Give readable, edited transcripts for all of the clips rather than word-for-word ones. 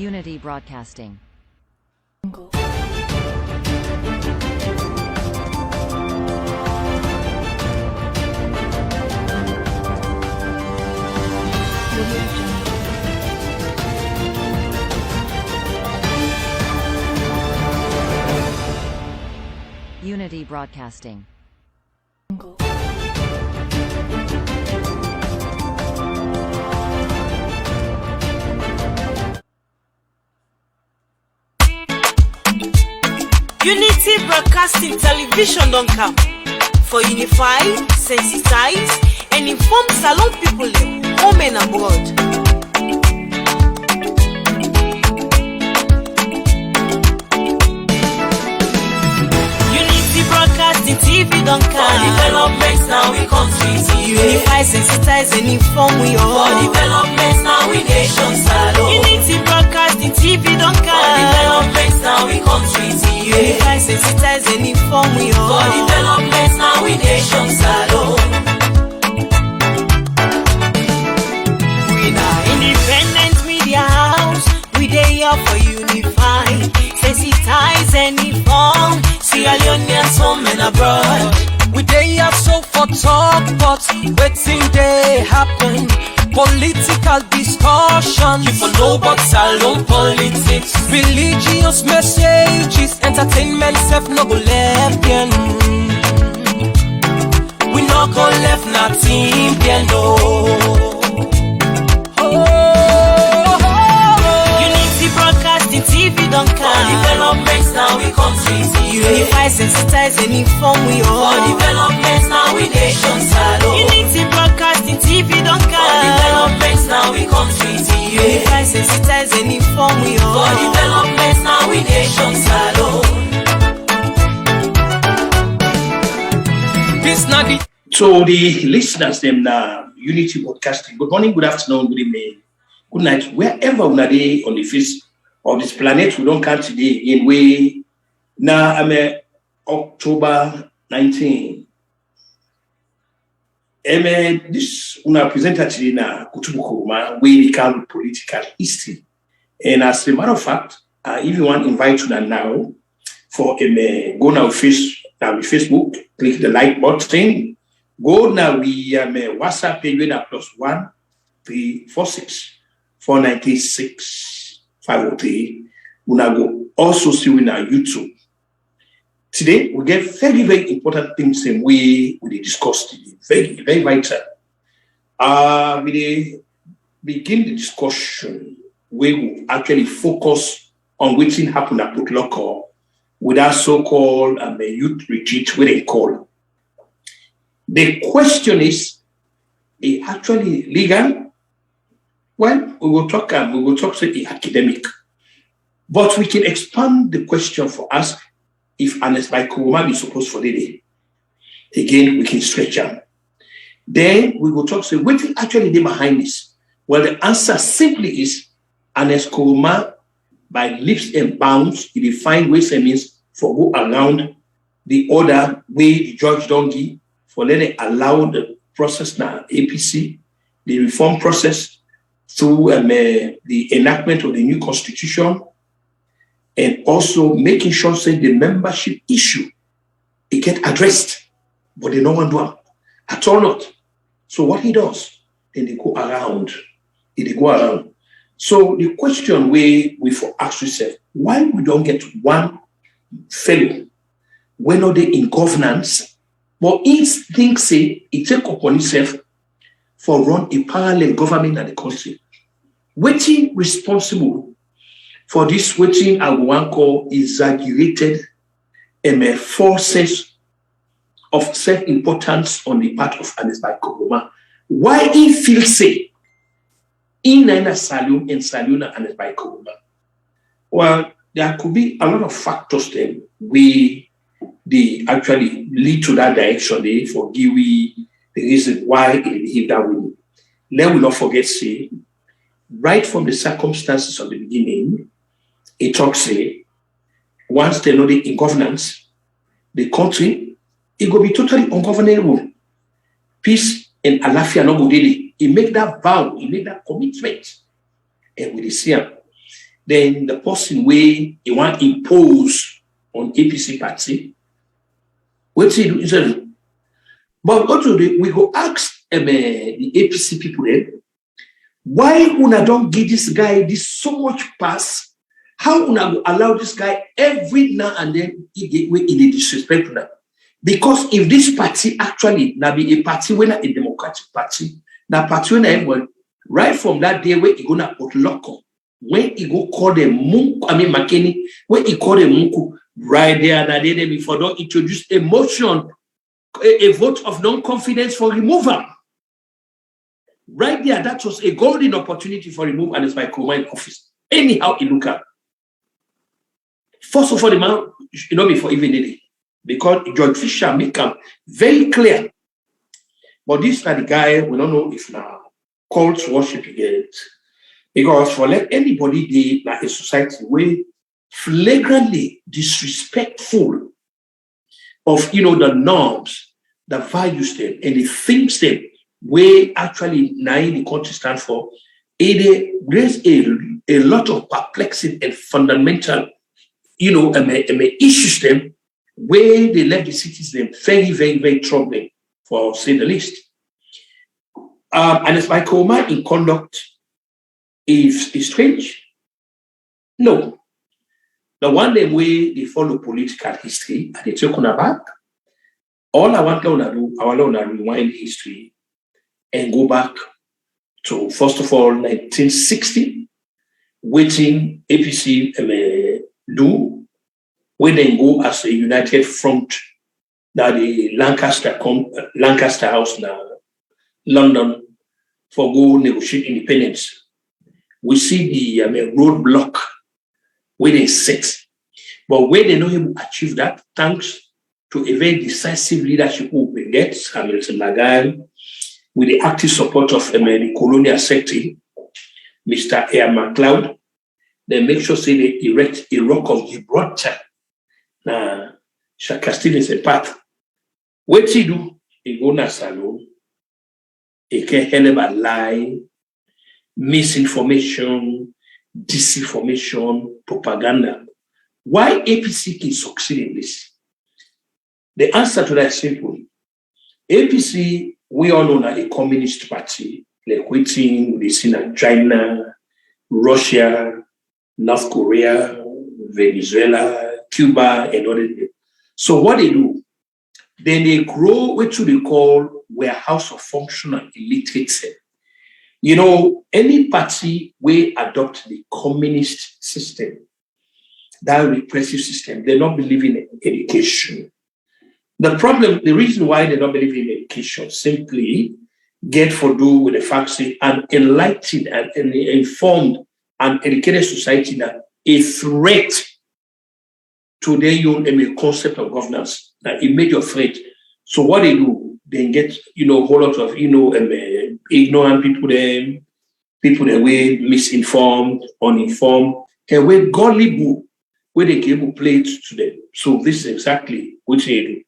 Unity Broadcasting. Unity Broadcasting. Unity Broadcasting Television don't come for unify, sensitize, and inform Salon people home and abroad. Unity Broadcasting TV don't come for developments now we countries. Unify, sensitize, and inform we all for developments now we nations. Unity Broadcasting TV don't come for developments now we countries. Unify, sensitize, and inform we all for developments now we nations alone. We are independent media house. We dey here for unify, sensitize, and inform Sierra Leoneans home and abroad. We dey here so for talk, but wetin dey happen? Political discussion. You for know about Salon politics. Religious messages, entertainment self no go left bien. We no go left nothing bien no. Unity Broadcasting TV don't come for developments now we countries. Unify, sensitize, and inform we all for developments now we nations alone. Unity Broadcasting TV don't come for developments now we countries. Unify, sensitize, and inform we all for developments now we nations alone. This not the So the listeners, them Unity Broadcasting. Good morning, good afternoon, good evening, good night, wherever we are on the face of this planet. We don't come today in way. Now I'm October 19. This una presenter today na Kutubu Koroma, we become political history. And as a matter of fact, if you want to invite you now for go now Facebook, click the like button. Go now we WhatsApp page with +1 346 496 503. Una go also see we na YouTube. Today we get very, very important things and we discuss today. Very, very vital. We begin the discussion where we actually focus on what happened at Putlocker with our so-called youth retreat, where they call. The question is actually legal? Well, we will talk say academic. But we can expand the question for us if ERNEST by Koroma is supposed for the day. Again, we can stretch out. Then we will talk, say, what actually they behind this? Well, the answer simply is ERNEST Koroma by leaps and bounds, it define ways and means for go around the order way the judge don't give, for letting allow the process now, APC, the reform process through the enactment of the new constitution, and also making sure say the membership issue it get addressed, but they no one do it at all not. So what he does, then they go around. So the question we for ask yourself, why we don't get one fellow when are they in governance, but he thinks say he take upon himself for run a parallel government in the country. Waiting responsible for this waiting I want call exaggerated forces of self-importance on the part of ERNEST by Koroma. Why he feels say in Nina Saloon and Saluna ERNEST by Koroma? Well, there could be a lot of factors then they actually lead to that direction. They forgive the reason why they behave that way. Let we not forget say right from the circumstances of the beginning, it talks say once they know they in governance, the country it will be totally ungovernable. Peace and alafia no go daily. He make that vow, he make that commitment, and we see him. then the person where he want impose on APC party, what's he do? But what do we go ask the APC people then? Why una don't give this guy this so much pass? How una allow this guy every now and then he disrespect to that? Because if this party actually now be a party when a democratic party, that party when everyone right from that day where he gonna put local, when he go call them Munku, I mean McKinney, when he call them Munku, right there that day before don't introduce a motion, a vote of non-confidence for removal. Right there, that was a golden opportunity for removal and it's by Koroma in office. Anyhow, he look at. First of all, the man, before even did it. Because George Fisher make him very clear. But this is the guy, we don't know if now cult worship again. Because for let anybody be like a society where flagrantly disrespectful of the norms, the values them, and the things them where actually now the country stand for, there's a lot of perplexing and fundamental, issues them where they left the citizens very, very, very troubling, for say the least. And it's like Koroma in conduct is strange. No. The one day way they follow political history and they take on back. All I want to do, I want to rewind history and go back to, first of all, 1960, waiting APC do, when they go as a united front, that the Lancaster House now, London, for go negotiate independence. We see the roadblock where they set. But when they know him achieve that, thanks to a very decisive leadership who we get, Hamilton Lagarde, with the active support of the colonial secretary, Mr. Air MacLeod, they make sure say they erect a rock of Gibraltar. Now, Shaka Stevens a part. What he do? He go na salon. He can help a lie, misinformation, disinformation, propaganda. Why APC can succeed in this? The answer to that is simple. APC, we all know that a communist party, like waiting, we see in China, Russia, North Korea, Venezuela, Cuba, and other things. So what they do, then they grow what they call warehouse of functional illiterates. Any party will adopt the communist system, that repressive system, they don't believe in education. The reason why they don't believe in education simply get for do with the fact that an enlightened and an informed and educated society that a threat to their own concept of governance, that it made a threat. So what they do, they get, a whole lot of, ignorant people that were misinformed, uninformed, and were gullible, where they can play it to them. So this is exactly what they do.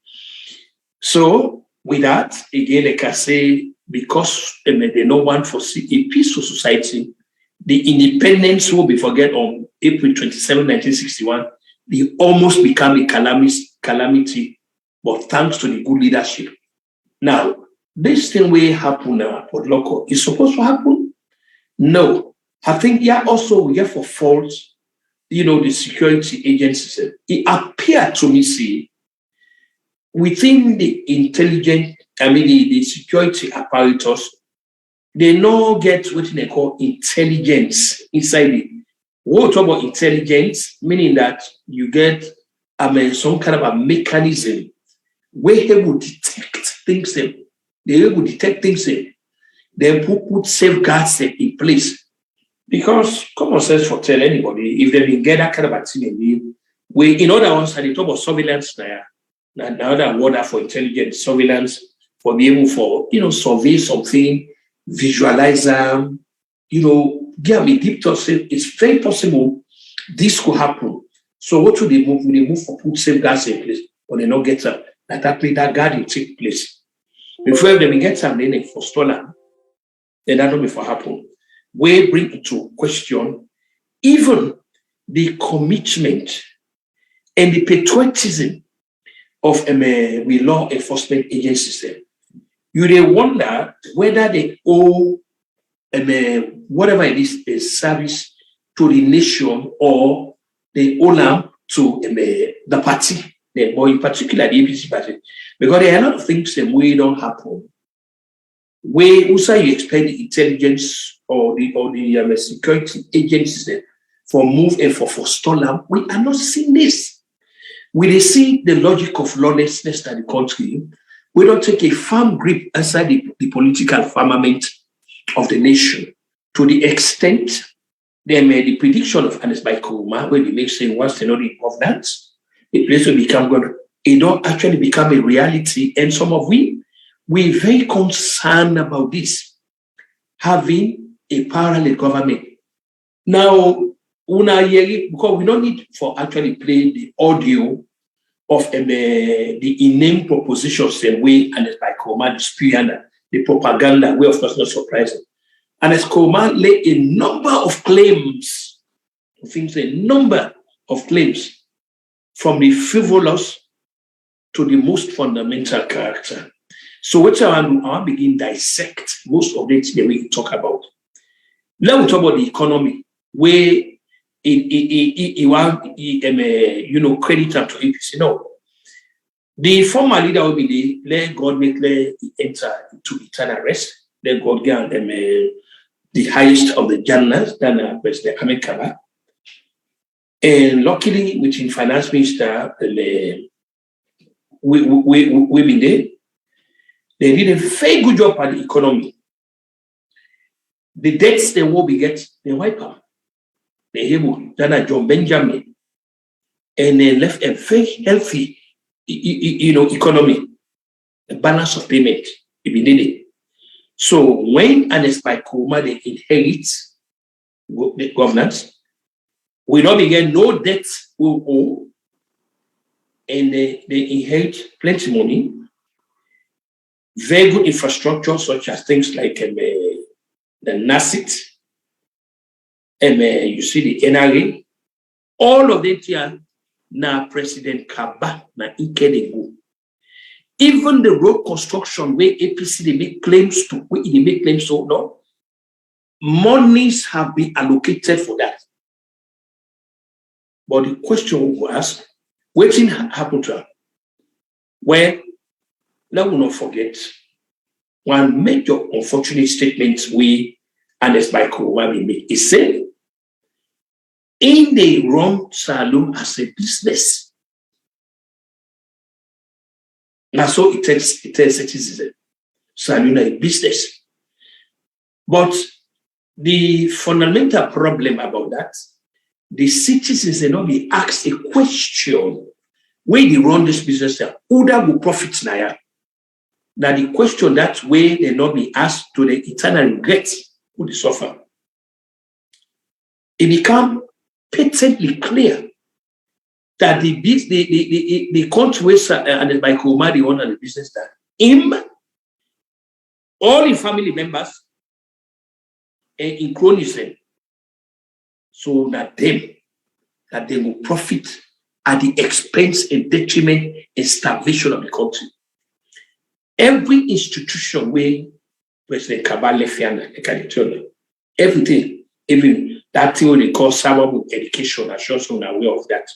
So with that, again, like I say, because they don't want to see a peaceful society, the independence will be forget on April 27, 1961, they almost become a calamity, but thanks to the good leadership. Now, this thing will happen now at Port Local. Is supposed to happen? No. I think also we get for fault, the security agencies. It appeared to me, see, within the the security apparatus, they now get what they call intelligence inside it. What about intelligence? Meaning that you get some kind of a mechanism where they will detect things. They will detect things. They put safeguards in place. Because common sense for tell anybody, if they can get that kind of a thing, in other words, at the top of surveillance now that word for intelligence, surveillance, for be able for survey something, visualize them, give me deep thoughts. It's very possible this could happen. So what should they move? They move for put safeguards in place, or they not get them. That guard will take place. Before they get some, then they forestall them. Then that don't before happen. We bring into question even the commitment and the patriotism of we law enforcement agencies. You they wonder whether they owe whatever it is a service to the nation or they owe them to the party, or in particular the APC party, because there are a lot of things that way don't happen. Where also you expect the intelligence or the security agencies for move and for forestall them. We are not seeing this. We see the logic of lawlessness in the country. We don't take a firm grip inside the political firmament of the nation to the extent they made the prediction of ERNEST by Koroma, where they make saying once they know the governance, the place will become good. It don't actually become a reality. And some of we're very concerned about this, having a parallel government. Now, because we don't need for actually play the audio of the inane propositions and way ERNEST by Koroma, the propaganda, way of course not surprising. ERNEST Koroma lay a number of claims, from the frivolous to the most fundamental character. So what I want to begin dissect most of it that we talk about. Now we talk about the economy, where credit up to APC. No. The former leader will be let God make enter into eternal rest. Let God grant them the highest of the Jannahs than President Ahmed Kaba. And luckily, within finance minister, we been there. They did a very good job at the economy. The debts they will be get, they wipe out. They able than John Benjamin, and they left a very healthy, economy, a balance of payment. So when ERNEST by Koroma they inherit the governance, we not begin no debt will owe, and they inherit plenty money, very good infrastructure such as things like the NASIT, and you see the NRA, all of them here now President Kaba na Ikedego. Even the road construction where APC they make claims to, where they make claims to, no, monies have been allocated for that. But the question was, what thing happened to her? Well, let me not forget one major unfortunate statement we ERNEST by Koroma made. He said, in the run saloon as a business. Now, so it tells citizens, saloon a business. But the fundamental problem about that, the citizens they not be asked a question where they run this business, who that will profit now? Now the question that way they not be asked to the eternal regret who they suffer. It become patently clear that the country where ERNEST by Koroma the owner of the business that him, all the family members, and in cronyism, so that they will profit at the expense and detriment and starvation of the country. Every institution where President Kaba left everything, even that thing they call Sababu education, I'm sure someone aware of that.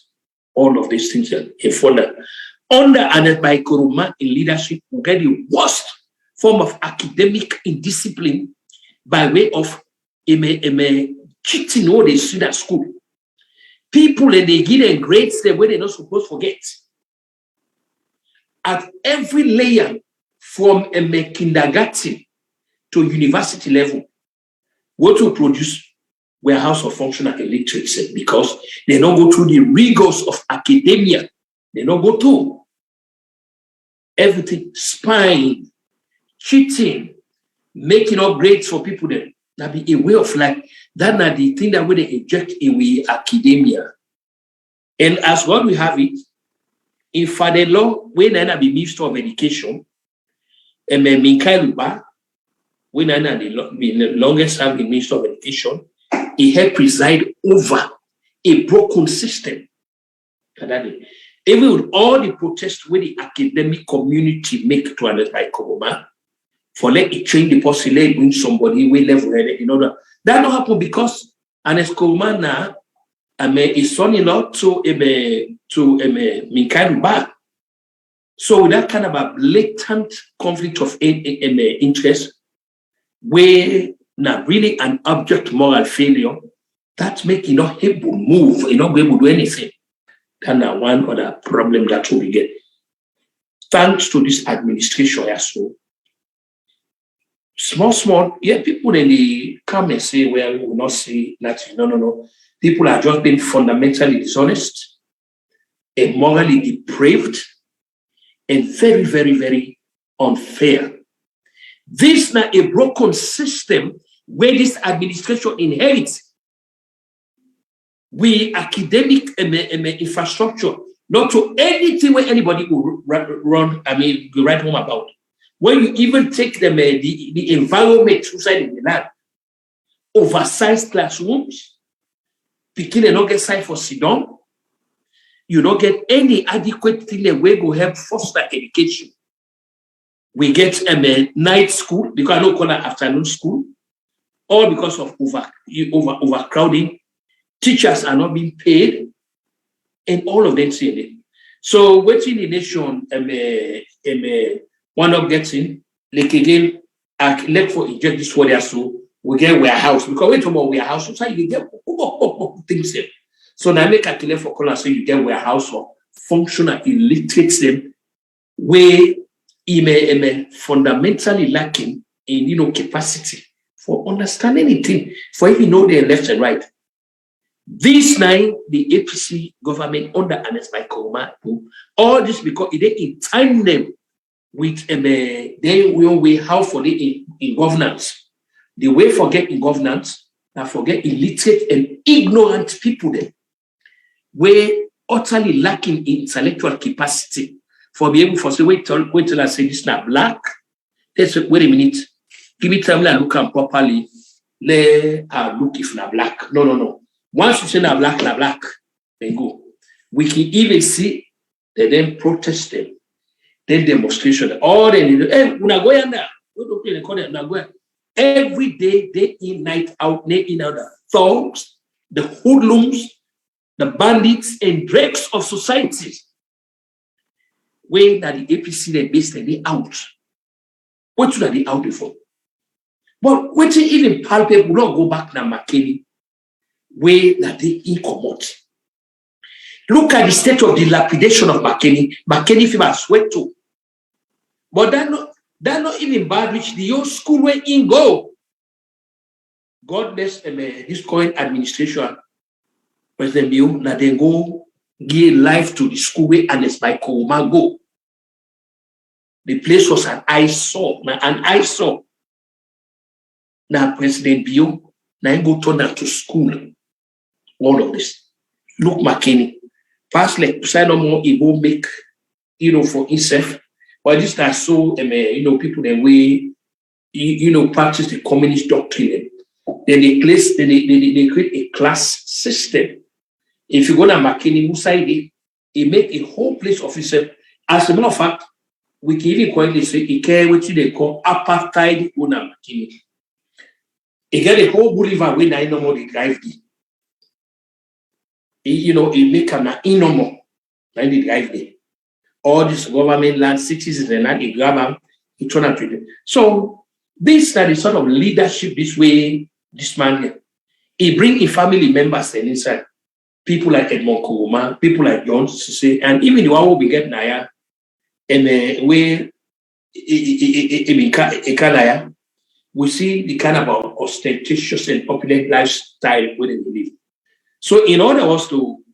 All of these things are follow. Under ERNEST by Koroma in leadership, we get the worst form of academic indiscipline by way of cheating all they see at school. People and they give them grades the way they're not supposed to forget. At every layer, from a kindergarten to university level, what will produce warehouse of functional illiterates because they don't go through the rigors of academia. They don't go through everything, spying, cheating, making up grades for people. Then that be a way of life. That's not the thing that we they inject away academia. And as what we have it, in Father Law, when I be Minister of Education, and Minkailuba, when I be the longest serving Minister of Education, he had preside over a broken system. Even with all the protests where the academic community make to Ernest Koroma, for let it change the policy, let it bring somebody way level headed in order. That don't happen because Ernest Koroma now his son-in-law to Minkaidu back. So that kind of a blatant conflict of interest, where now really an abject moral failure, that make you not able to move, you not able to do anything. That's one other problem that we get. Thanks to this administration, so small, yeah, people then they come and say, well, we will not say nothing. No. People are just being fundamentally dishonest and morally depraved and very, very, very unfair. This is not a broken system where this administration inherits. We academic infrastructure, not to anything where anybody will run, go right home about. When you even take them, the environment outside in the land, oversized classrooms, picking and not get signed for sit down, you don't get any adequate thing that will go help foster education. We get night school, because I don't call it afternoon school, all because of overcrowding. Teachers are not being paid, and all of them say it. So, waiting the nation, one of getting, like again, I let for inject this word so we get warehouse, because we talk about warehouse, so you get things there. So now I make a clear for color, so you get warehouse or functional illiterates them, where fundamentally lacking in capacity for understanding anything, for even know their left and right. This night, the APC government under Ernest Koroma, all this because they entwine them with they will way how for the in governance. The way forget in governance, now forget illiterate and ignorant people there, where utterly lacking in intellectual capacity for being able to say, wait till I say this now black. Let's wait a minute. Give me time to look at properly. Let look if not black. No. Once you say na black, then go. We can even see they then protest them, then demonstration. All they need, una go yanda. Every day, day in, night out, day in, out. The thugs, the hoodlums, the bandits, and dregs of society. Where that the APC they based they out. What should they out before? But when you even palpable, not go back na McKinney. Way that they incommode. Look at the state of dilapidation of McKinney. McKinney fever sweat too. But that not even bad which the old school where in go. God bless this current administration. President Bill, that they go give life to the school where Ernest Koroma go. The place was an eyesore. Now President Bill, now go turn that to school. All of this. Look, McKinney. Past like beside no more, it will make, for himself. But this is so, people the way, practice the communist doctrine. Then they create a class system. If you go to McKinney, Musaidi, it make a whole place of itself. As a matter of fact, we can even quietly say, it care what they call apartheid on McKinney. It get a whole boulevard where I no more they drive the. It make an innomo, and they drive there. All this government land, cities, and then they grab them, he turn up to them. So, this is the sort of leadership this way, this man here. He bring in family members and inside. People like Edmond Koroma, people like John Sise, and even the one who we get Naya, and where Ekanaya, we see the kind of ostentatious and opulent lifestyle where they live. So in order was to,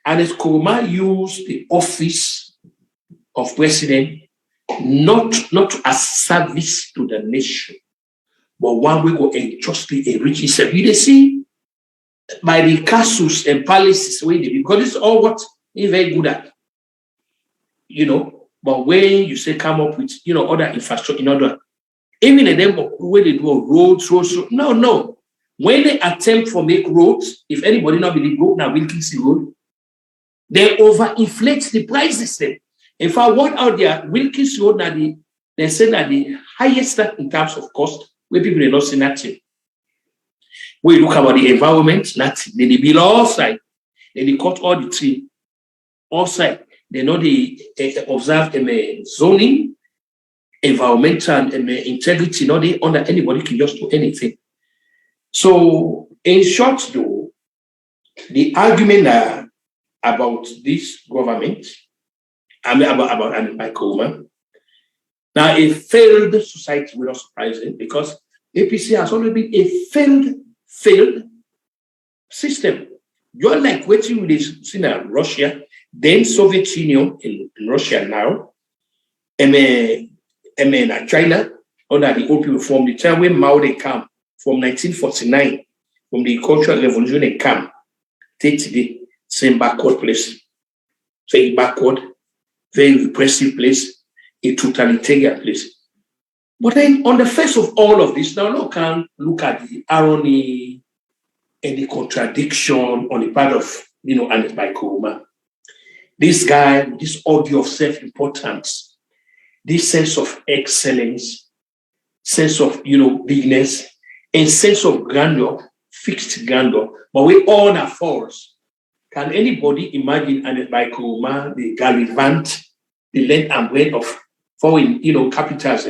Ernest Koroma used the office of president not as service to the nation, but one way go justly enrich himself. You see, by the castles and palaces where they, because it's all what he's very good at. But when you say come up with other infrastructure in order, even in them where they do roads, no. When they attempt to make roads, if anybody not believe road now Wilkinson Road, they overinflate the prices. If I want out there, Wilkinson Road now they say that the highest in terms of cost, where people are not seeing nothing. When you look about the environment, nothing. They build all side, they cut all the tree, all side. They know they observe zoning, environmental integrity, not they under anybody can just do anything. So, in short, though, the argument about this government, about Koroma, now a failed society will not surprise them because APC has always been a failed system. You're like waiting with this in Russia, then Soviet Union in Russia now, and China under the old people from the time when Mao they come. From 1949, from the Cultural Revolution in Camp, take today, same backward place. Very backward, very repressive place, a totalitarian place. But then on the face of all of this, now look at the irony and the contradiction on the part of, Ernest Koroma. This guy, this audio of self-importance, this sense of excellence, sense of, bigness, a sense of grandeur, fixed grandeur, but we all are false. Can anybody imagine Ernest Koroma, the gallivant, the length and breadth of foreign, capitals?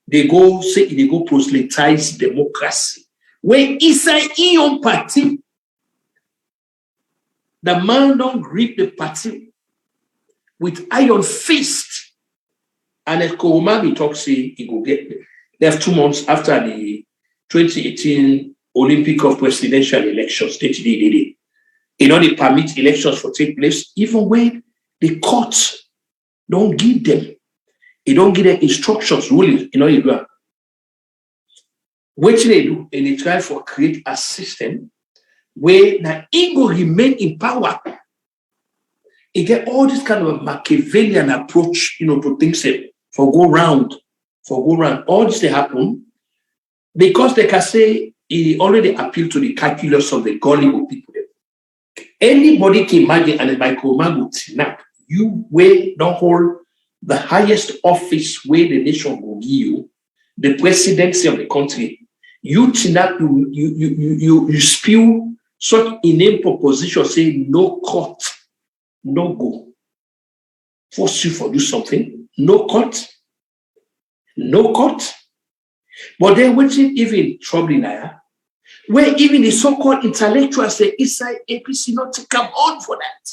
They go proselytize democracy. When inside Ion party, the man don't grip the party with iron fist. Ernest Koroma, he talks, he go get there. They have 2 months after the 2018 Olympic of presidential elections, they they permit elections to take place, even when the courts don't give them. They don't give them instructions, rules, you do. What they do, and they try to create a system where the ego remain in power. They get all this kind of Machiavellian approach, to things for go round. All this they happen because they can say he already appealed to the calculus of the gullible people. Anybody can imagine and by Koroma would snap. You way don't hold the highest office where the nation will give you, the presidency of the country. You snap, you spew such inane proposition, say no court, no go. Force you for do something, no court. But then what's even troubling now, where even the so-called intellectuals say inside APC not to come on for that.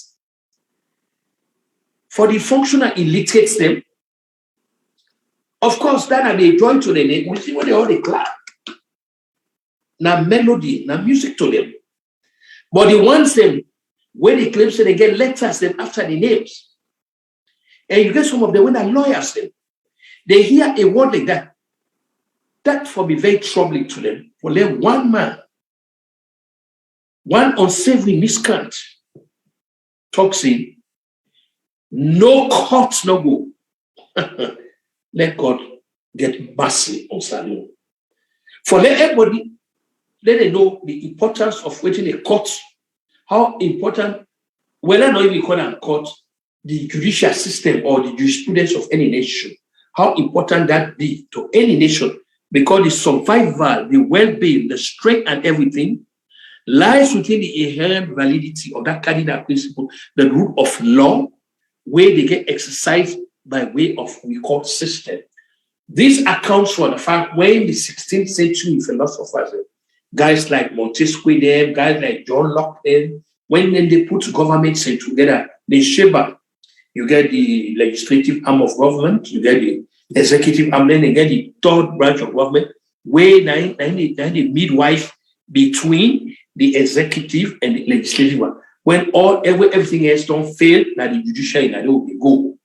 For the functional illiterates them, of course, that they join to the name, we see what they all clap. Now melody, now music to them. But the ones them, when they claim say they get letters them after the names. And you get some of them when they're lawyers them. They hear a word like that. That for be very troubling to them. For them, one man, one unsavory miscreant, talks in, no court, no go. Let God get mercy on Salome. For let everybody, let them know the importance of waiting a court. How important, whether or not we call it court, the judicial system or the jurisprudence of any nation, how important that be to any nation, because the survival, the well-being, the strength and everything lies within the inherent validity of that cardinal principle, the rule of law, where they get exercised by way of we call system. This accounts for the fact when the 16th century philosophers, guys like Montesquieu, them, guys like John Locke, them, when they put governments together, they shape up. You get the legislative arm of government, you get the executive arm, then you get the third branch of government, where the midwife between the executive and the legislative one. When everything else don't fail, now the judiciary will go.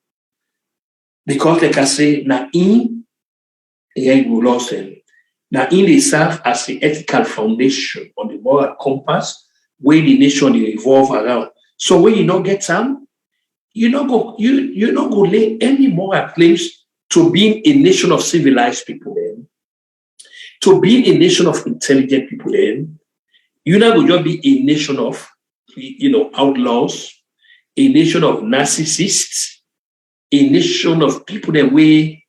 Because like I say, now in they serve as the ethical foundation on the moral compass where the nation will revolve around. So when you don't get some, you not go lay any moral claims to being a nation of civilized people then, to being a nation of intelligent people then, You now will just be a nation of, outlaws, a nation of narcissists, a nation of people that way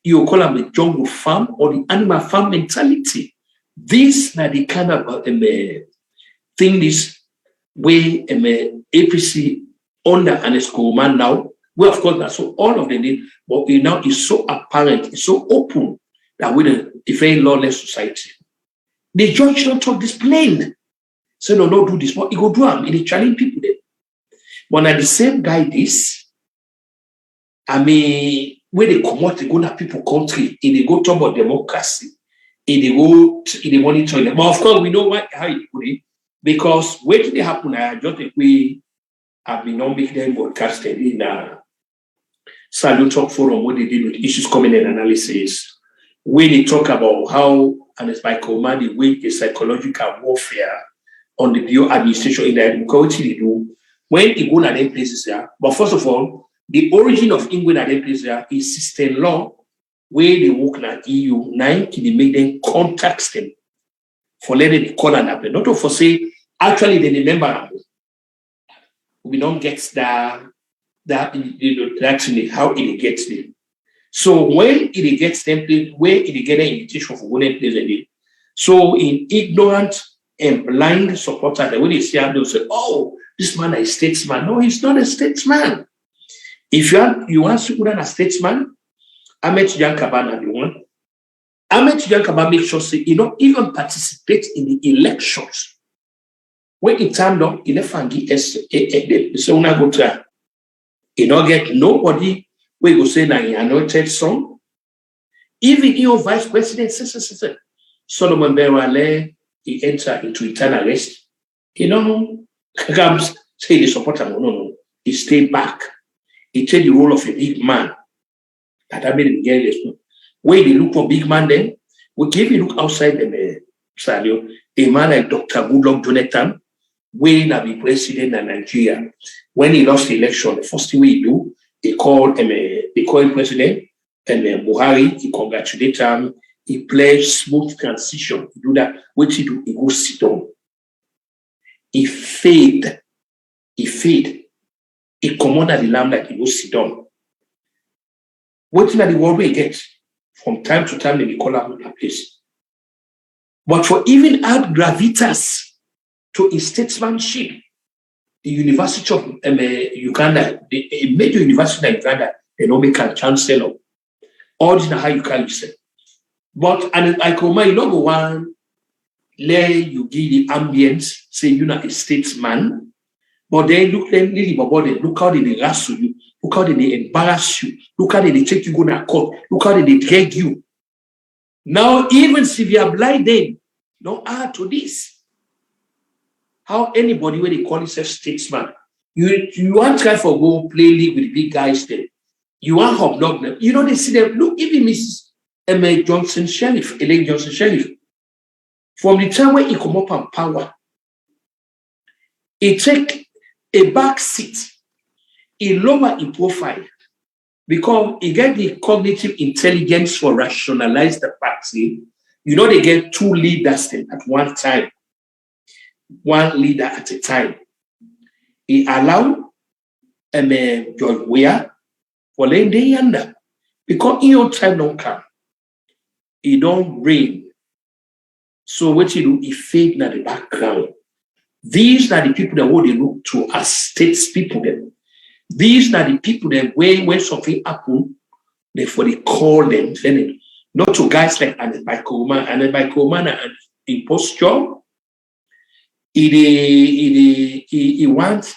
you call them the jungle farm or the animal farm mentality. These are the kind of thing this way APC under Ernest Koroma now. Well, of course, that's so all of them did, but it now is so apparent, it's so open that with a very lawless society. The judge don't talk this plain. So no, do this, but he go do them. He challenge people there. But at the same guy, this, where they come out, they go to people country, and they go talk about democracy, and they go in the monitor. But of course, we know how it put it, because what did happen? I just think we have been not making them broadcasted in Salute Talk Forum, what they did with issues coming in analysis, where they talk about how, and it's by command, they wage a psychological warfare on the bio administration in the what they do when it go to them places there. But first of all, the origin of England at them places there is system law, where they work in the EU, 9 they make them contact them for letting the call and happen. Not for say, actually they remember we don't get that how it gets them. So when it gets them, where it get an invitation for one place, so in ignorant and blind supporters, when they see how they'll say, "Oh, this man is a statesman." No, he's not a statesman. If you want to put on a statesman, Ahmed Yankabana, the one. Ahmed Yankabana make sure say he not even participate in the elections. When it turned up, he never get so when I go to he not get nobody where go say na he anointed son. Even your vice president, Solomon Berwale, he enter into eternal rest. Comes say the supporter, no. He stayed back. He take the role of a big man. That made him get this. When they look for big man, then we give you look outside the Sadio, a man like Dr. Goodluck Jonathan, when I be president of Nigeria. When he lost the election, the first thing he do, they call him president, and Buhari, he congratulate him, he pledged smooth transition. He do that. What he do? He go sit down. He fade. He commanded the lamb like he go sit down. What in the world we get? From time to time, they call him a place. But for even add gravitas to his statesmanship, the University of Uganda, a major university in Uganda, they don't make a chancellor. All this is how you can say. But and I come, you don't go one, let you give the ambience, say you're not a statesman, but then look how they wrestle you, look how they embarrass you, look how they take you go to court, look how they drag you. Now, even severe blinding, don't add to this. How anybody when they call himself statesman, you want to try for go play league with the big guys there. You want hobnob them. They see them. Look, even Mrs. Elaine Johnson Sheriff, from the time when he come up on power, he take a back seat, he lower in profile, because he get the cognitive intelligence for rationalize the party. They get two leaders at one time. One leader at a time. He allowed George Weah for laying the yonder. Because in your time don't come. He don't reign. So what you do, he fade in the background. These are the people that what they look to as statespeople. Them. These are the people that when something happen, therefore they call them. Not to guys like Ernest Koroma. Ernest Koroma and imposture. He wants,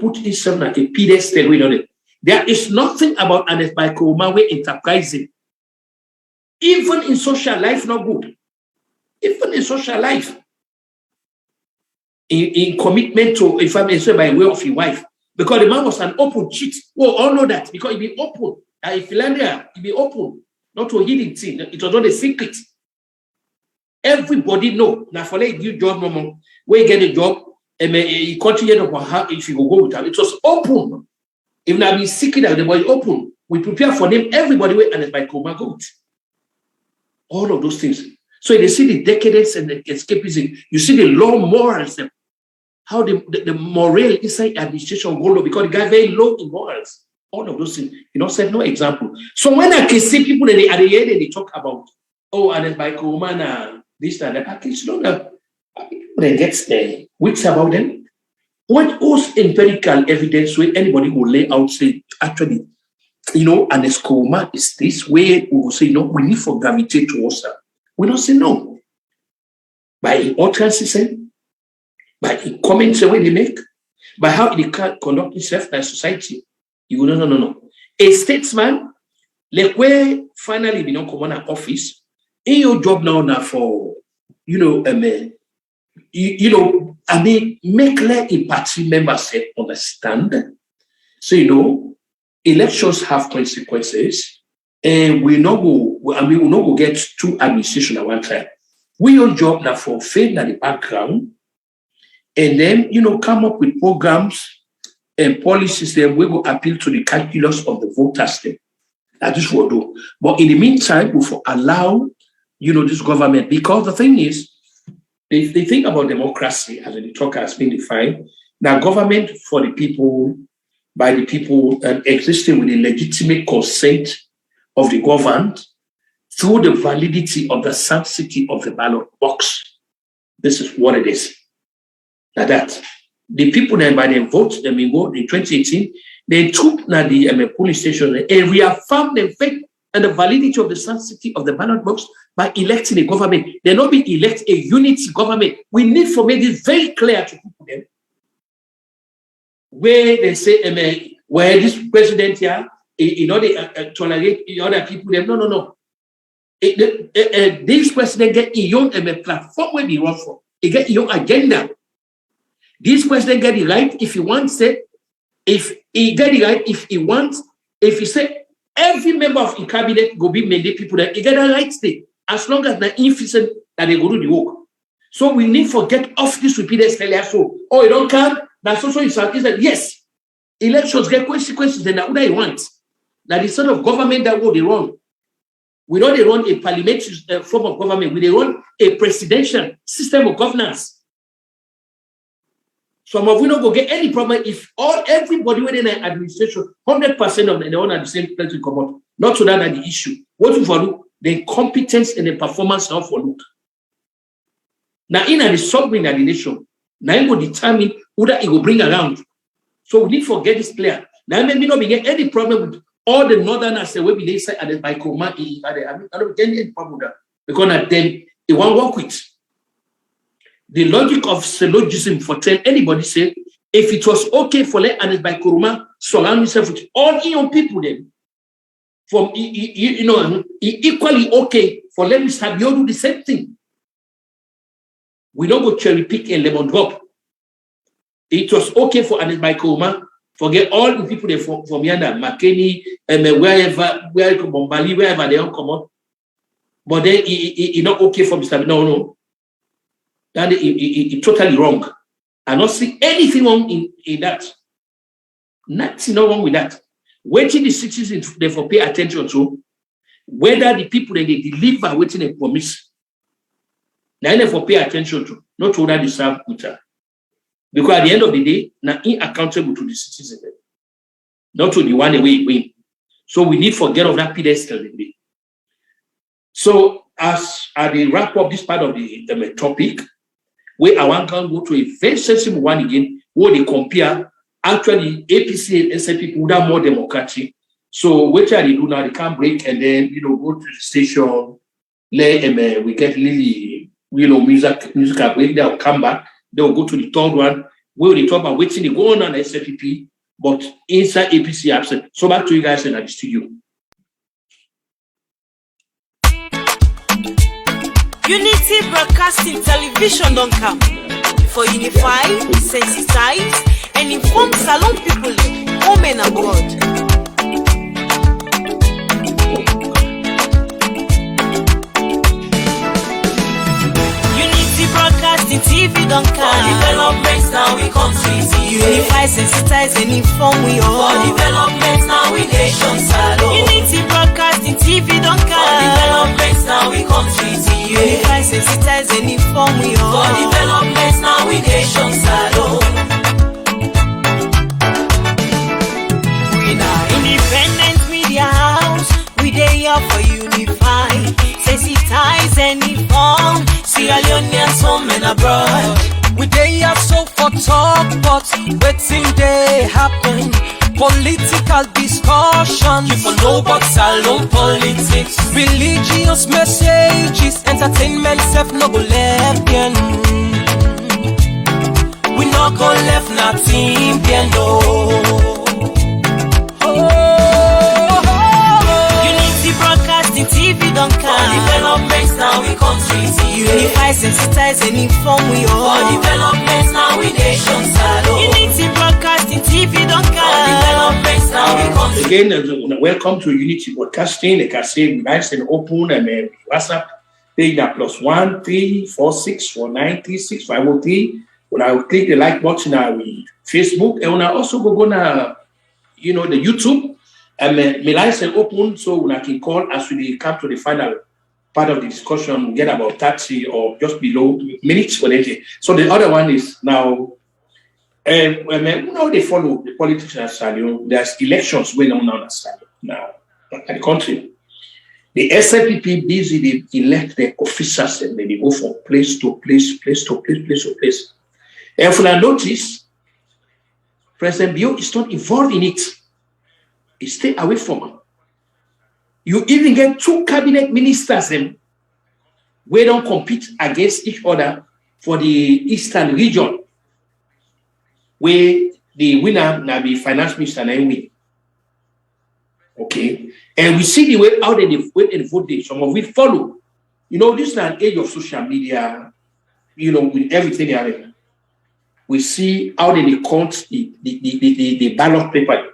put himself on a pedestal. There is nothing about Ernest Koroma where enterprising. Even in social life, not good. Even in social life. In commitment to, if I may say, by way of his wife. Because the man was an open cheat. Oh, all know that. Because he be open. If he land there, he be open. Not to a hidden thing. It was not a secret. Everybody know. Now for like you job, mama, where you get a job, and you continue to how if you go with them. It was open. If now be secret that the boy open, we prepare for them. Everybody wait and by Koroma go. All of those things. So they see the decadence and the escapism. You see the low morals, how the moral inside administration go low because the guy very low in morals. All of those things. Said no example. So when I can see people at the end they talk about, and by Koroma, this and that, I can see people that gets there. Which about them? What else empirical evidence where anybody will lay out say actually, and the Koroma is this way we will say, we need to gravitate towards that. We don't say no. By utterances, by the comments the way they make, by how they conduct itself in society. You will no. A statesman, like where finally we don't come on an office, in your job now for, make like a party members understand. So, elections have consequences, and we will not go get two administration at one time. We your job now for fail at the background, and then come up with programs and policies that we will appeal to the calculus of the voters. That is what we do. But in the meantime, we will allow this government, because the thing is, they think about democracy as the talk has been defined. Now, government for the people, by the people, and existing with the legitimate consent of the governed through the validity of the sanctity of the ballot box. This is what it is. Like that. The people then by their vote, in 2018, they took the polling station and reaffirmed the faith and the validity of the sanctity of the ballot box by electing a government. They not be elect a unity government. We need to make this very clear to people then. Where they say, where this president here, they tolerate other people. No. This president get a young platform where they run for. He get a young agenda. This president get the right if he wants it. If he get the right, if he wants, if he say every member of the cabinet go be mandate people that he get the right state as long as the efficient that they go do the work. So we need to get off this repeated failure. So, you don't come. That's also he said yes. Elections get consequences. Then what they want. That the sort of government that they run. We know they run a parliamentary form of government. We they run a presidential system of governance. Some of you not go get any problem if everybody within the administration, 100% of them they all at the same place to come out. Not so that the issue. What we follow, the competence and the performance now for look. Now in the sovereign of the nation, now it will determine who that it will bring around. So we need to get this clear. Now maybe not be get any problem with all the northerners say we they say by Koroma. I don't get any problem with that because at them they won't work with. The logic of syllogism for tell anybody say, if it was okay for let and by Koroma surround himself with all young people then, from equally okay for let Mr. Bio do the same thing. We don't go cherry pick a lemon drop. It was okay for Anis by Koroma, forget all the people there from Yanda, McKinney, wherever Bombali, wherever they all come up. But then it's not okay for Mr. No. That is totally wrong. I don't see anything wrong in that. Nothing wrong with that. Waiting the citizens therefore pay attention to whether the people that they deliver waiting a promise. Now therefore pay attention to, not to whether they serve Kuta. Because at the end of the day, now accountable to the citizen. Not to the one away win. So we need to get off that pedestal. So as I wrap up this part of the topic, where I want to go to a very sensible one again, where they compare actually APC and SNP people that are more democratic. So what they do now, they can break and then go to the station, let we get really musical break, they'll come back, they'll go to the third one, where they talk about waiting, they go on SNP, but inside APC absent. So back to you guys in the studio. Unity Broadcasting Television don't come for unify, sensitize, and inform Salon people, home and abroad. Unity Broadcasting TV don't come. For developments now we come to see you. Unify, sensitize, and inform we all. For developments now we nation Salon. Unity Broadcasting TV don't come. For developments now we come to see you. Unify, sensitize and inform we all. For development now we nation salo. We now independent media house. We dey here for unify, sensitize and inform. Sierra Leoneans home and abroad. We dey here so for talk, but waiting they happen. Political discussion, you for know but salon politics. Religious messages, entertainment self no go left again. We no go left nothing again, no. Unity Broadcasting TV don't come. Developments now we country see. Unify, sensitize and inform we all. For developments now we nation salo. Unity Broadcasting TV don't For come. developments now we country. Again, welcome to Unity Broadcasting. Like I say, nice and open and WhatsApp page now +1 346 493 6503. When I will click the like button on Facebook, and when I also go na the YouTube, and my lines are open, so when I can call as we come to the final part of the discussion, we get about 30 or just below minutes for it. So the other one is now. Now they follow the politicians. There's elections going on now in the country. The SLPP busy they elect the officers and they go from place to place. And if you notice, President Bio is not involved in it. He stay away from it. You even get 2 cabinet ministers where don't compete against each other for the Eastern region, where the winner now be finance minister and win. Okay. And we see the way how they vote day. Some of it follow. This is an age of social media, with everything happening. We see how they count the ballot paper.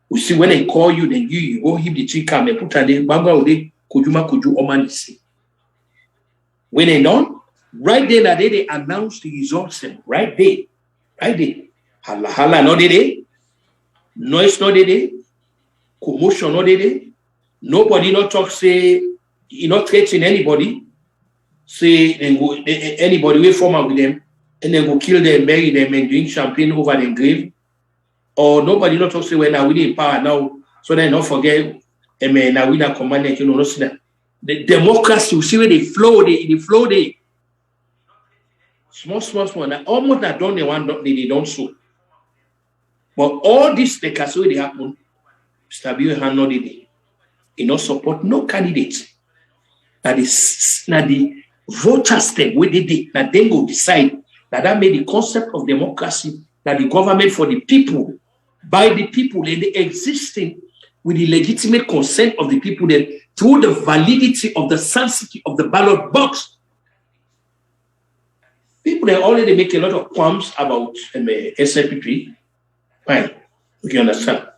We see when they call you, then you go hit the chicken and put on the bamba de kuju omanisi. When they done, right there that day they announce the results right there. Hala no day. Noise no day. Commotion no day. Nobody not talk say not threatening anybody. Say then go anybody will form up with them and then go kill them, bury them and drink champagne over their grave. Or nobody not talk say when are we in power now, so then not forget now we not command the democracy, you see where they flow they small. Now almost not done the one they don't so. But all this they can say they happen. Stabil hand no day. Not support no candidate. Now the voters them where they did that they go decide that made the concept of democracy that the government for the people, by the people, and they existing with the legitimate consent of the people, then through the validity of the sanctity of the ballot box. People they already make a lot of qualms about SLPP. Fine, we can understand.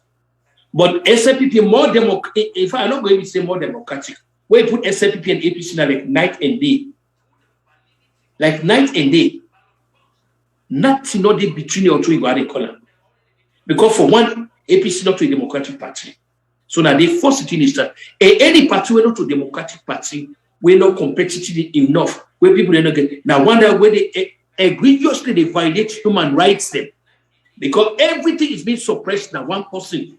But SLPP more democratic. If I'm not going to say more democratic, where you put SLPP and APC now like night and day. Like night and day. Nothing not between the two color. Because for one, APC not to a Democratic Party. So now they force it in is that any party we're not to Democratic Party, we're not competitive enough. Where people are not get now wonder where they egregiously they violate human rights them. Because everything is being suppressed now. One person.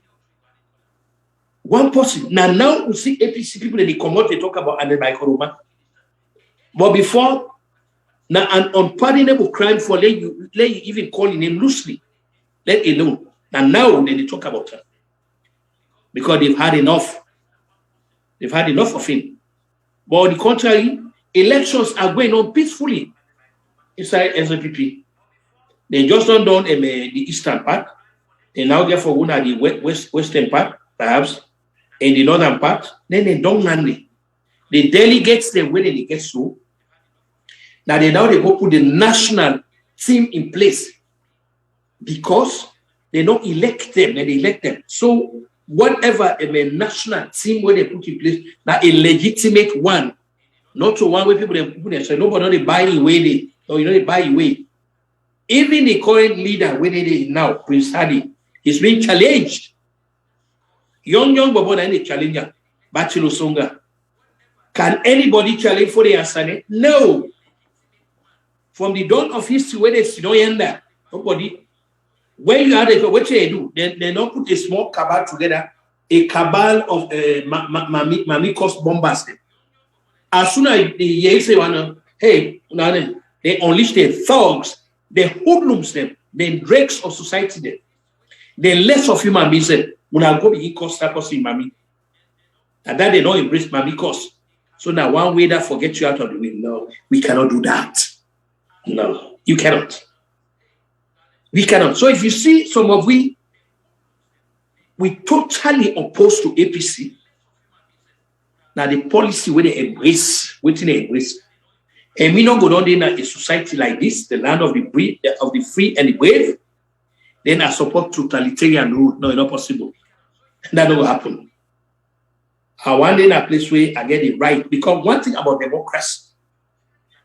Now we see APC people and they come out, they talk about Kutubu Koroma. But before, now an unpardonable crime for let you even call him loosely, let alone. Now they talk about her. Because they've had enough. They've had enough of him. But on the contrary, elections are going on peacefully inside SLPP. They just don't done the eastern part. They now get for one at the western part, perhaps, and the northern part. Then they don't manly. The delegates them when they get so. Now they go put the national team in place because they don't elect them, they elect them. So whatever a national team where they put in place, now a legitimate one, not to one where people they say nobody they buy away they buy away. Even the current leader where they now, Prince Hadi, is being challenged. Young Bobo and the challenger, Bachilo Songa. Can anybody challenge for the answer? No. From the dawn of history, where they sit down there, nobody. When you have what they do, they don't put a small cabal together, a cabal of Mamikos bombers. As soon as they say, hey, they unleash their thugs, they hoodlums them, the dregs of society them. The less of human beings when I go be cause status in Mami. And that they don't embrace Mami cause. So now one way that forget you out of the way. No, we cannot do that. No, you cannot. We cannot. So if you see some of we totally opposed to APC. Now the policy where they embrace, waiting they embrace. And we not go down in a society like this, the land of the free and the brave. Then I support totalitarian rule. No, it's not possible. That don't happen. I want in a place where I get it right. Because one thing about democracy,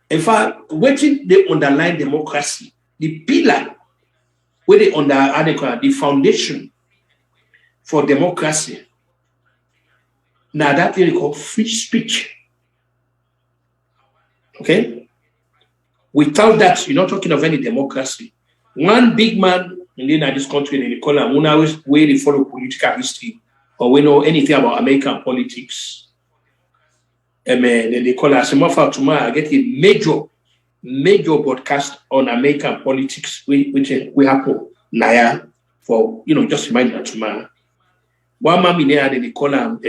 in fact, waiting they underline democracy, the pillar where they the foundation for democracy. Now that thing called free speech. Okay? Without that, you're not talking of any democracy. One big man in this country, they call him, where they follow political history or we know anything about American politics. And they call us tomorrow. I get a major broadcast on American politics, which we happen now for just remind that tomorrow. One man in there, they call him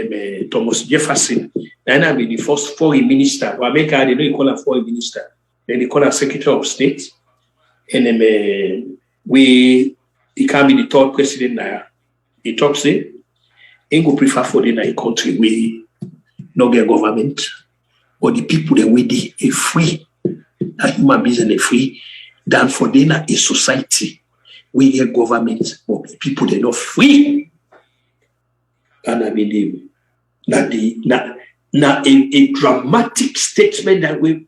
Thomas Jefferson. Then I be the first foreign minister. Or America, they don't call him foreign minister. Then they call him Secretary of State. And then he can be the third president now. He talks say, he go prefer for the country where no get government, but the people that way they are free, that human beings are free, than for them a society where get government, but the people they not free. And I believe that a dramatic statement that we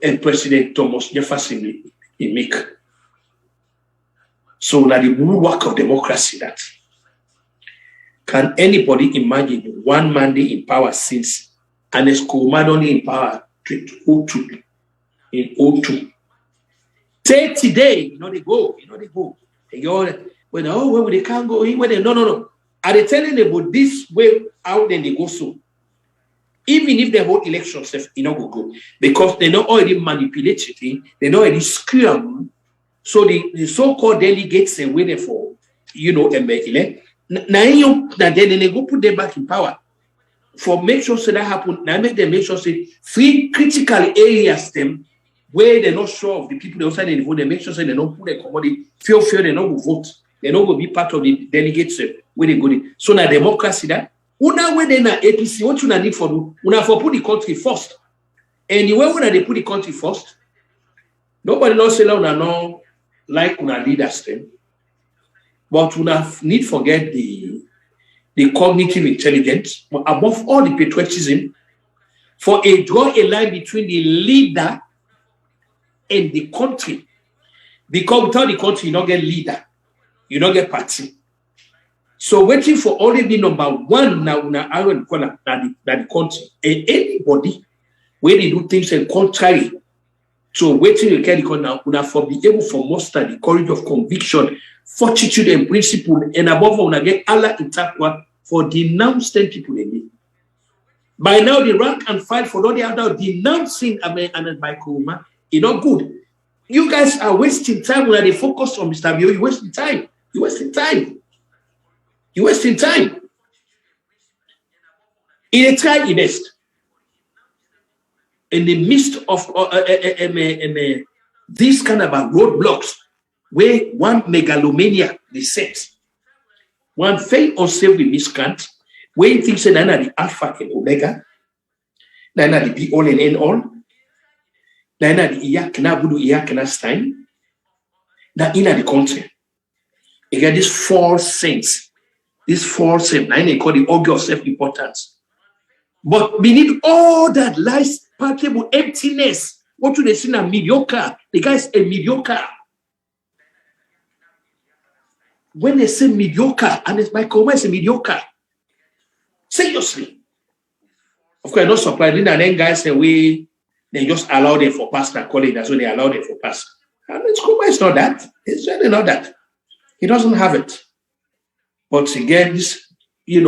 and President Thomas Jefferson he make. So now the work of democracy that. Can anybody imagine one man in power since Ernest only in power in 02? Say today, they go. They go, where they can't go in, where they no. Are they telling them about this way out then they go so? Even if they hold elections, they not go. Because they not already manipulated it, they not already scream. So the so-called delegates are waiting for, elect. Now then they go put them back in power. For make sure so that happen, now make them make sure say free critical areas them where they're not sure of the people outside they vote, they make sure say they don't put their commodity, feel they not go vote, they not go be part of the delegates where they go there. So now democracy that una where they na APC, what you need for do? Una for put the country first. Anyway, when they put the country first, nobody knows say una no like una leaders them. But we need to forget the cognitive intelligence, but above all the patriotism, for draw a line between the leader and the country. Because without the country, you don't get leader, you don't get party. So waiting for only the number one now the country. And anybody where they do things in contrary. So waiting to carry on now, for be able to muster the courage of conviction, fortitude and principle, and above all, get Allah in taqwa for denouncing people in need. By now, the rank and file for all the other denouncing and by Koroma is not good. You guys are wasting time when they focus on Mr. Bio. You're wasting time. You're wasting time. You're wasting time. In a try ERNEST, in the midst of these kind of roadblocks, where one megalomania they set, one fail unsaved miscreant, where he thinks that the alpha and omega, the be all and end all, the iyakna budu iyakna stein, in the country. You get these false saints, these false saints, they call the augur of self-importance. But beneath all that lies palpable emptiness. What do they see now? Mediocre. The guy is a mediocre. When they say mediocre, and it's my Koroma is a mediocre. Seriously. Of course, not surprising. And then guys say, they just allow them for pastor college. That's why they allow them for pastor. And it's not that. It's really not that. He doesn't have it. But again, this, a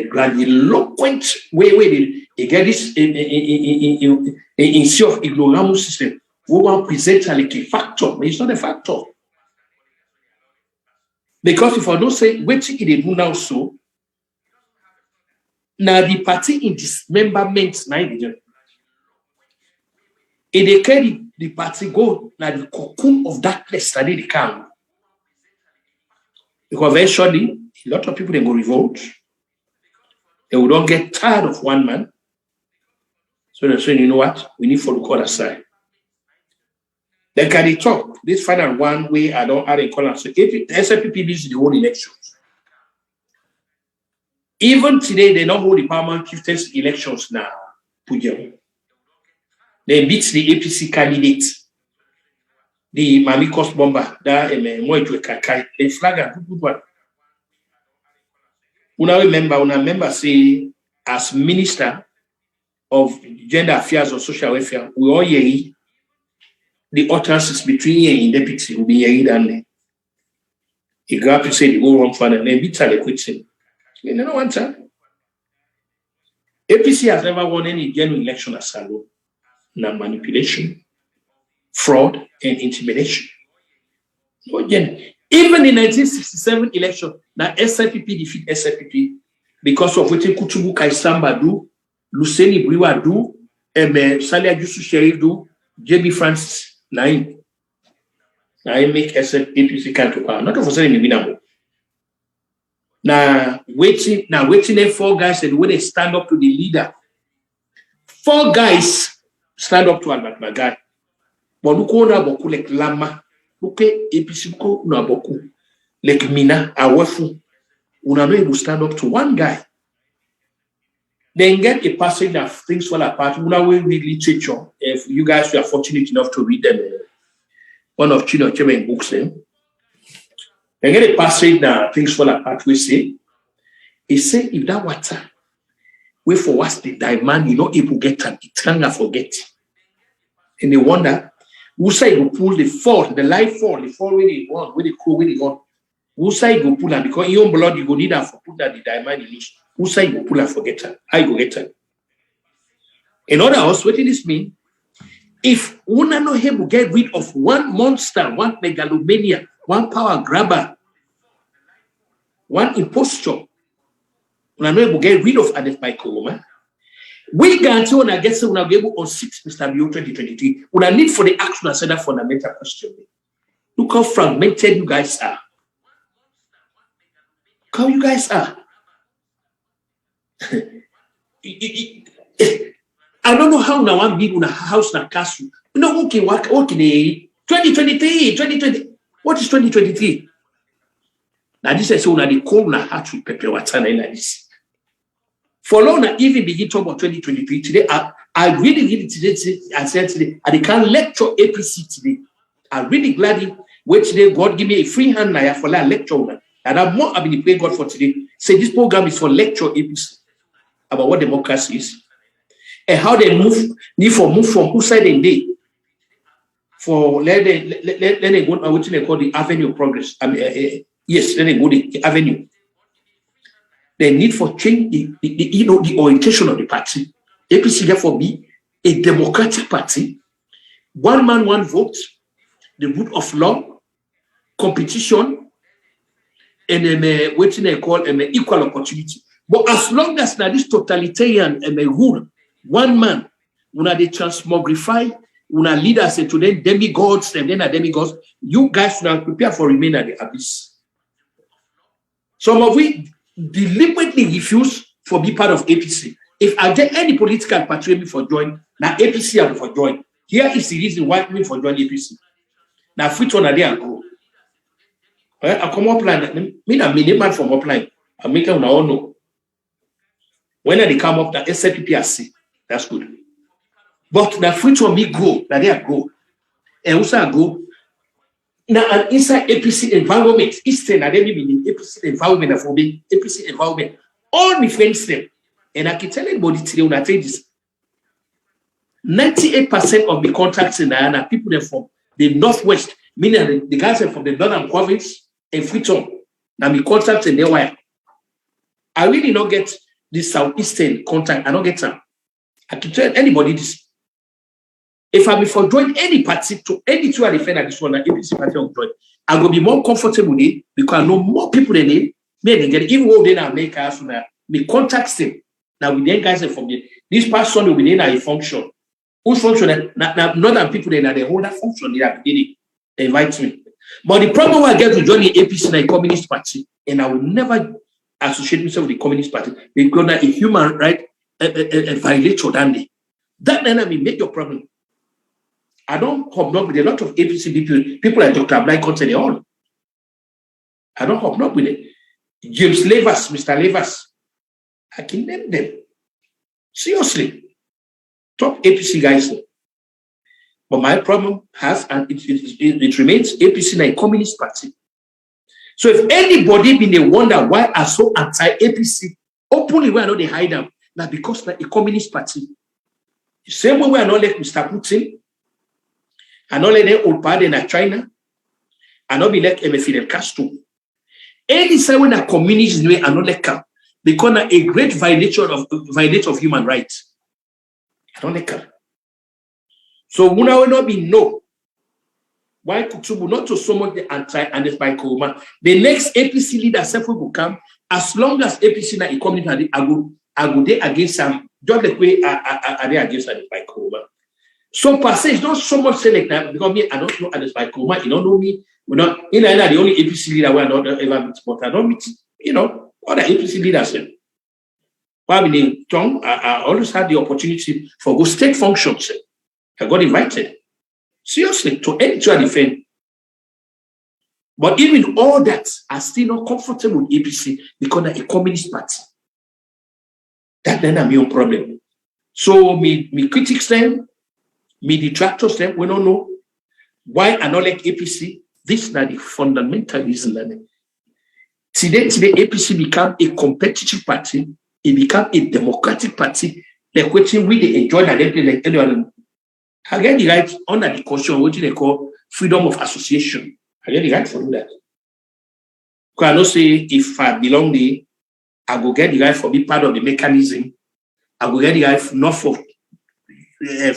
grandiloquent way he get this in self ignoramus system. We want to present like a factor, but it's not a factor. Because if I don't say, wait till they do now so, now the party in dismemberment, if they carry the party go, now the cocoon of that place that they come. Because eventually, a lot of people, they go revolt. They will not get tired of one man. So they're saying, you know what? We need for the other side. Then can they talk? This final one way I don't add a color. So if SFPP leads the whole elections. Even today, they don't hold the parliament chieftains elections now. They beat the APC candidate. The Mami Cost Bomber, that they flag a good one. Una remember say, as Minister of Gender Affairs or Social Welfare, we all hear the utterances between here and deputy will be here than he got to say the go wrong for them, then beat the question. You know one time. APC has never won any general election as Salo. Now manipulation, fraud, and intimidation. No, again, even in 1967 election, now SIPP defeat SIPP because of what Kutubu Koroma do, Luceni Briwa do, Salia Jusu Sheriff do, JB Francis 9. Now I make APC come to power. Not of saying maybe now. Now waiting there 4 guys and when they stand up to the leader. 4 guys stand up to Albert Magai. But look on boku like Lama. Look APC ko na boku. Like Mina, Awafu. Una no able stand up to one guy. Then get a passage that things fall apart. Una will read literature. If you guys were fortunate enough to read them, one of Chino Chemen books them. Then get a passage that things fall apart. We say, he say if that water, wait for what's the demand, you know, able get it, it can't forget. And they wonder, who say you pull the fall, the life fall, the fall where they want, where they go, where they want. Who say you pull and because your blood you go need that for put that the diamond in it. Who say you pull and forget her? How you go get her? In other words, what does this mean? If una no able get rid of one monster, one megalomania, one power grabber, one imposture, una no able get rid of Adef Koroma, we guarantee una get say una be able on 6 Mr. Bio 2023. Una need for the action answer that fundamental question. Look how fragmented you guys are. How you guys are. I don't know how now one big on a house na castle. No, okay, what 2023, 2020. What is 2023? Now this is so na the cold na heart with pepper water na this. For long na even begin talk about 2023 today. I really today. I said today I can't lecture APC today. I'm really glad wait today. God give me a free hand now for that lecture. And I'm more I've been praying God for today. Say this program is for lecture APC about what democracy is and how they need from whose side they for let them go what they call the avenue of progress. Yes, let them go the avenue. They need for change the orientation of the party. APC therefore be a democratic party, one man, one vote, the root of law, competition. And what they call equal opportunity. But as long as that this totalitarian rule, one man, when they transmogrify, when leaders say to them demigods, and then are demigods, you guys will prepare for remain at the abyss. Some of we deliberately refuse for be part of APC. If I get any political party for join, now APC are for join. Here is the reason why we for join APC. Now free to one day and go. I come up line. Me na man from up line. I make them now know. When they come up, that SPPRC, that's good. But the free to me go, that they go. And also go. Now an inside APC environment, Eastern and then in APC environment for me, APC environment. All my friends them. And I can tell anybody today when I tell this, 98% of the contracts in Guyana, people there from the northwest, meaning the guys are from the northern province and Freetown. Now, my contracts in there, why? I really don't get this southeastern contract. I don't get them. I can tell anybody this. If I before join any party to any two I defend at this one, APC party will join, I will be more comfortable there because I know more people than they may get even though they now make us now. Me contacts them. Now we then guys from the this past Sunday we then a function. Whose function now northern people then they hold that function they are beginning. They invite me. But the problem I get to join the APC and the Communist Party, and I will never associate myself with the Communist Party because that a human right a violator than they. That then I mean make your problem. I don't hobnob with a lot of APC people like Dr. Abdai Conte they all. I don't hobnob with it. James Levers, Mr. Levers. I can name them. Seriously. Top APC guys. But my problem has, and it remains, APC like a Communist Party. So if anybody been a wonder why I so anti-APC, openly where I know they hide them, now because like a Communist Party. The same way I know like Mr. Putin, I know like the old party in China, I know be like Fidel Castro. Any side when a communist way I know like because a great violator of human rights. I don't like her. So when I will not be no. Why Kutubu not to so much the anti and the by Koroma. The next APC leader self will come as long as APC na community I go there against them. Just the way I there against the by Koroma. So per se, it's not so much select that because me I don't know and by Koroma. You don't know me. We not in the only APC leader we are not ever meet, but I don't meet. You know other APC leaders. I always had the opportunity for go state functions. I got invited. Seriously, to any to defend. But even all that, I still not comfortable with APC because they're a Communist Party. That then I'm your problem. So me critics them, me detractors them, we don't know why I not like APC. This is not the fundamental reason. Today APC become a competitive party. It become a democratic party. The question we they enjoy that they like anyone. I get the right under the constitution, what they call freedom of association. I get the right for that. Because I know say if I belong there, I go get the right for be part of the mechanism. I go get the right not for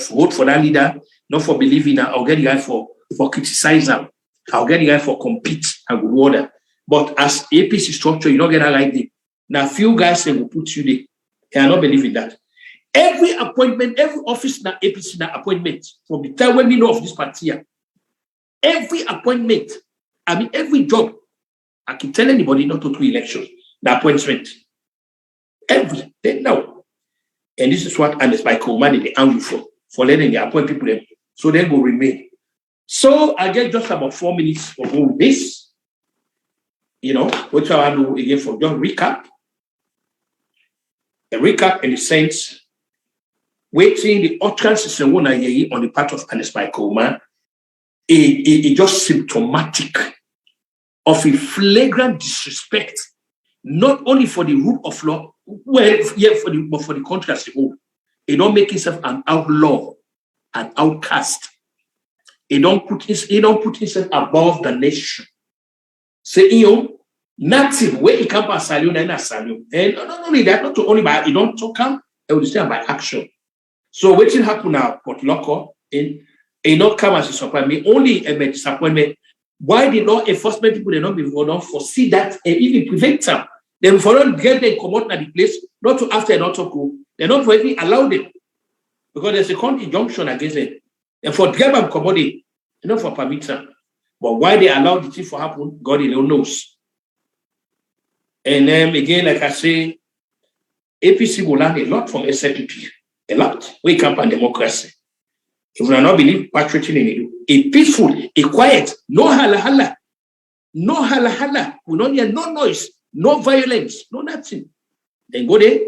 vote for that leader, not for believing that. I'll get the right for criticize them. I'll get the right for compete and go order. But as APC structure, you don't get that right there. Now, few guys say will put you there. I don't believe in that. Every appointment, every office na APC na appointment from the time when we know of this party here. Every appointment, I mean every job, I can tell anybody not to do election, the appointment. Every they know. And this is what Ernest by Koroma they argue for letting they appoint people there. So they will remain. So I get just about 4 minutes for go with this. You know, which I will do again for just recap. A recap in the sense, waiting the utterances on the part of Ernest by Koroma, it just symptomatic of a flagrant disrespect, not only for the rule of law, well, yeah, but for the country as a whole. He don't make himself an outlaw, an outcast. He don't put himself above the nation. Say, native where he can't pass salute and salute. And not only that, not only by he don't talk him, he will stand by action. So what will happen now? But local in a not come as a disappointment, only a disappointment. Why the law enforcement people they not be don't foresee that and even prevent them? Then for not get them come out at the place, not to after not to go, they're not really allow them because there's a court injunction against them. And for get them come out, not for permit them. But why they allow the thing to happen, God alone knows. And then again, like I say, APC will learn a lot from SLPP. A lot. Wake up on democracy. If we do not believe patriotism in it, a peaceful, a quiet, no hala hala, no hala hala, we don't hear no noise, no violence, no nothing. Then go there,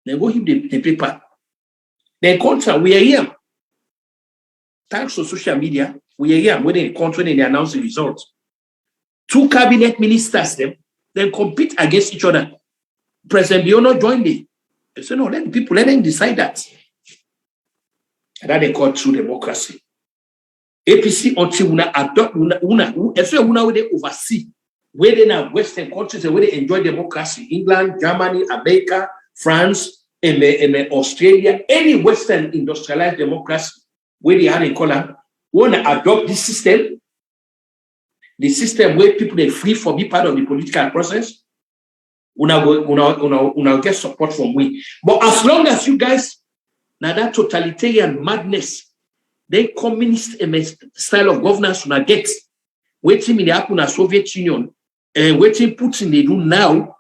then go hit the paper. Then contra, we are here. Thanks to social media, we are here when they control and they announce the results. 2 cabinet ministers then compete against each other. President Biono joined me. They say, no, let the people, let them decide that. And that they call true democracy. APC until una adopt una where they oversee, where they now Western countries where they enjoy democracy, England, Germany, America, France, and Australia, any Western industrialized democracy, where they are in color, wanna adopt this system, the system where people are free for be part of the political process, una get support from we. But as long as you guys now that totalitarian madness, then communist style of governance una get, waiting in the happen in Soviet Union, and waiting Putin they do now,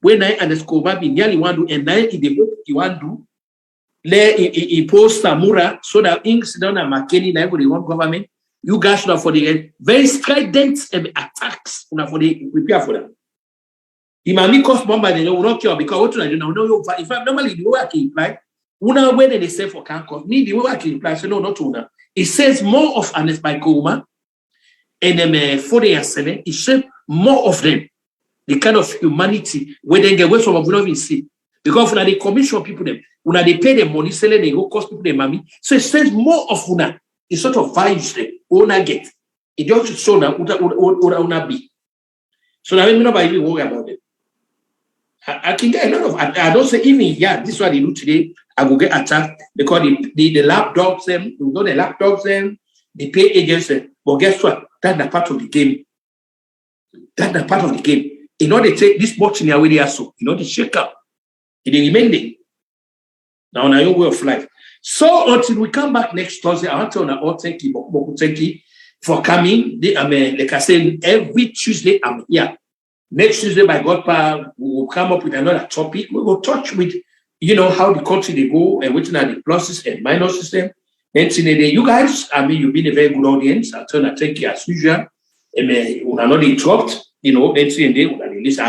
when I underscore be nearly one do, and now in the book you want to do, let impose Samura so that inks down and McKinney now for the one government. You guys should have for the very strident attacks for the prepare for them. The Mami cost bomb they will not care because what I do now. No, if I normally the way I can imply, una when they say for can cost me the way I can imply, so no, not una. It says more of ERNEST by Koroma and them 40 and 7. It says more of them, the kind of humanity where they get away from what we don't even see. Because when they commission people them, when they pay them money, selling they go cost people them money. So it says more of una. It's sort of vibes them una get. It just show that una be. So now I'm not even worry about it. I can get a lot of. I don't say even this is what they do today. I will get attacked because the lapdogs them, you know, the lapdogs them, they pay agents them. But guess what? That's the part of the game. That's the part of the game. You know, they take this box in their way they are so. You know, they shake up. They remain there. Now, on your way of life. So until we come back next Thursday, I want to thank you for coming. Like I said, every Tuesday I'm here. Next Tuesday, by God power, we will come up with another topic. We will touch with, how the country they go and which are the pluses and minuses them. And today, you guys, you've been a very good audience. I thank you as usual. We are not interrupt, I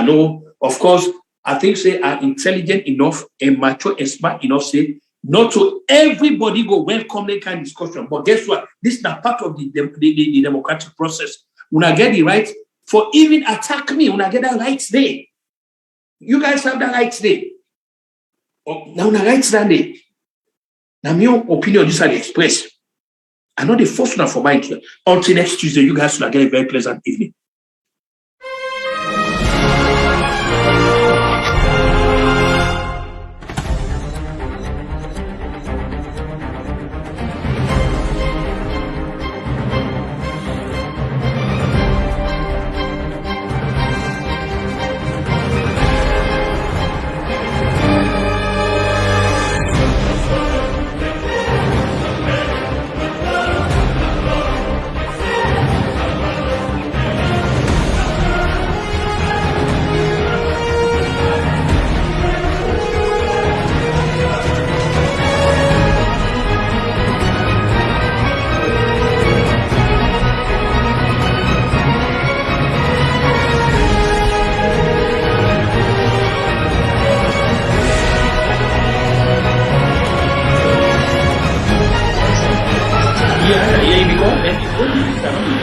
know, of course, I think they are intelligent enough and mature and smart enough, say, not to everybody go welcome that kind of discussion. But guess what? This is not part of the democratic process. When I get the right for even attack me, when I get that rights there. You guys have that rights there. Now the rights that day. Now my opinion this are the express. I'm not the first one for my here. Until next Tuesday, you guys will get a very pleasant evening. Yeah, because